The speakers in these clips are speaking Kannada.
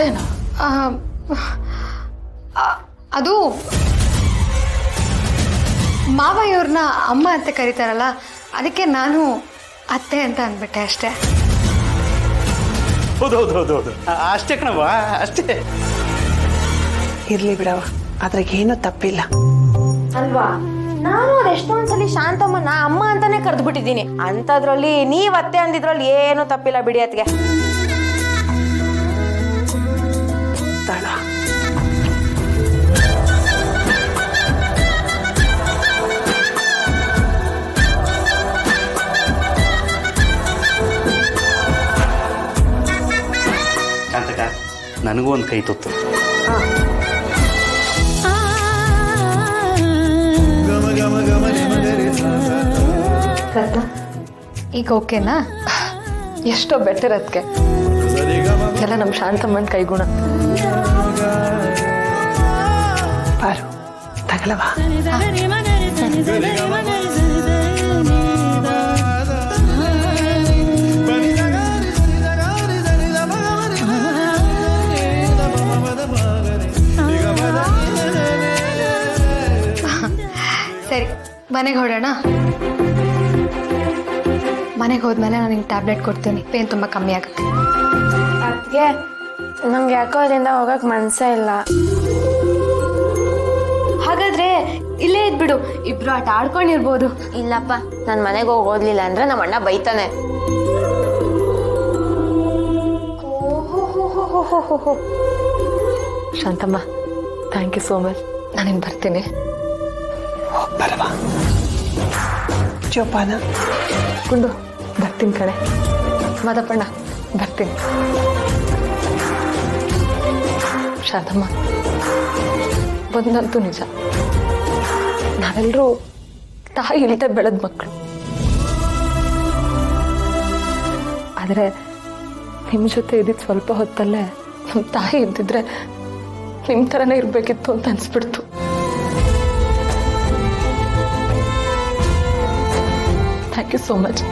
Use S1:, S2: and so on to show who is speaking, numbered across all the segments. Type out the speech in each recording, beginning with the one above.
S1: ಅತ್ತೆನಾ?
S2: ಅದು ಮಾವಯ್ಯವ್ರನ್ನ ಅಮ್ಮ ಅಂತ ಕರೀತಾರಲ್ಲ, ಅದಕ್ಕೆ ನಾನು ಅತ್ತೆ ಅಂತ ಅಂದ್ಬಿಟ್ಟೆ ಅಷ್ಟೇ.
S3: ಹೌದೌದೌದೌದು, ಅಷ್ಟೇ ಕಣವ, ಅಷ್ಟೇ.
S1: ಇರ್ಲಿ ಬಿಡವ, ಅದ್ರಾಗೇನು ತಪ್ಪಿಲ್ಲ
S4: ಅಲ್ವಾ? ನಾನು ಅದೆಷ್ಟೊಂದ್ಸಲಿ ಶಾಂತಮ್ಮನ ಅಮ್ಮ ಅಂತಾನೆ ಕರೆದು ಬಿಟ್ಟಿದ್ದೀನಿ. ಅಂಥದ್ರಲ್ಲಿ ನೀವ್ ಅತ್ತೆ ಅಂದಿದ್ರಲ್ಲಿ ಏನು ತಪ್ಪಿಲ್ಲ ಬಿಡಿ. ಅತ್ಗೆ
S1: ತಳ
S3: ಕಾಂತಕ, ನನಗೂ ಒಂದು ಕೈ ತುತ್ತು.
S2: ಈಗ ಓಕೆನಾ?
S1: ಎಷ್ಟೋ ಬೆಟರ್ ಅದಕ್ಕೆ. ಎಲ್ಲ ನಮ್ಮ ಶಾಂತಮ್ಮನ ಕೈಗುಣ. ಬಾರು ತಗಲವಾ?
S2: ಸರಿ, ಮನೆಗೆ ಹೊಡೋಣ. ಮನೆಗೆ ಹೋದ್ಮೇಲೆ ನಾನು ನಿಂಗೆ ಟ್ಯಾಬ್ಲೆಟ್ ಕೊಡ್ತೀನಿ, ಪೇನ್ ತುಂಬ ಕಮ್ಮಿ ಆಗುತ್ತೆ.
S4: ಅದ್ಗೆ ನಂಗೆ ಯಾಕೋ ಅದರಿಂದ ಹೋಗಕ್ ಮನ್ಸೇ ಇಲ್ಲ.
S2: ಹಾಗಾದ್ರೆ ಇಲ್ಲೇ ಇದ್ಬಿಡು, ಇಬ್ರು ಆಟ ಆಡ್ಕೊಂಡಿರ್ಬೋದು.
S4: ಇಲ್ಲಪ್ಪ, ನಾನು ಮನೆಗೆ ಹೋಗಿ ಓದ್ಲಿಲ್ಲ ಅಂದ್ರೆ ನಮ್ಮ ಅಣ್ಣ ಬೈತಾನೆ.
S1: Shanthamma, thank you so much. ನಾನಿನ್ ಬರ್ತೀನಿ.
S3: ಬರವಾ
S1: ಜೋಪಾನ. ಗುಂಡು ಬರ್ತೀನಿ ಕಣೆ. ಮಾದಪ್ಪಣ್ಣ ಬರ್ತೀನಿ. ಶಾಂತಮ್ಮ, ಒಂದಂತೂ ನಿಜ, ನಾವೆಲ್ಲರೂ ತಾಯಿ ಇಲ್ಲದೆ ಬೆಳೆದ ಮಕ್ಕಳು. ಆದರೆ ನಿಮ್ಮ ಜೊತೆ ಇದ್ದಿದ್ದು ಸ್ವಲ್ಪ ಹೊತ್ತಲ್ಲೇ ನಮ್ಮ ತಾಯಿ ಇದ್ದಿದ್ರೆ ನಿಮ್ಮ ಥರನೇ ಇರಬೇಕಿತ್ತು ಅಂತ ಅನಿಸ್ಬಿಡ್ತು. Thank you so much.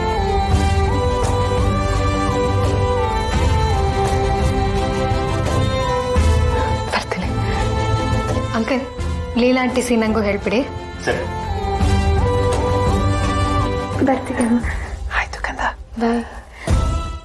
S1: ಬರ್ತೀನಿ.
S2: ಅಂಕಲ್, ಲೀಲಾ ಆಂಟಿ ಸಿ ನಂಗೂ ಹೇಳ್ಬಿಡಿ.
S3: ಸರಿ,
S2: ಬರ್ತೀನಿ.
S1: ಆಯ್ತು ಕಂದ.
S4: ಬಾಯ್.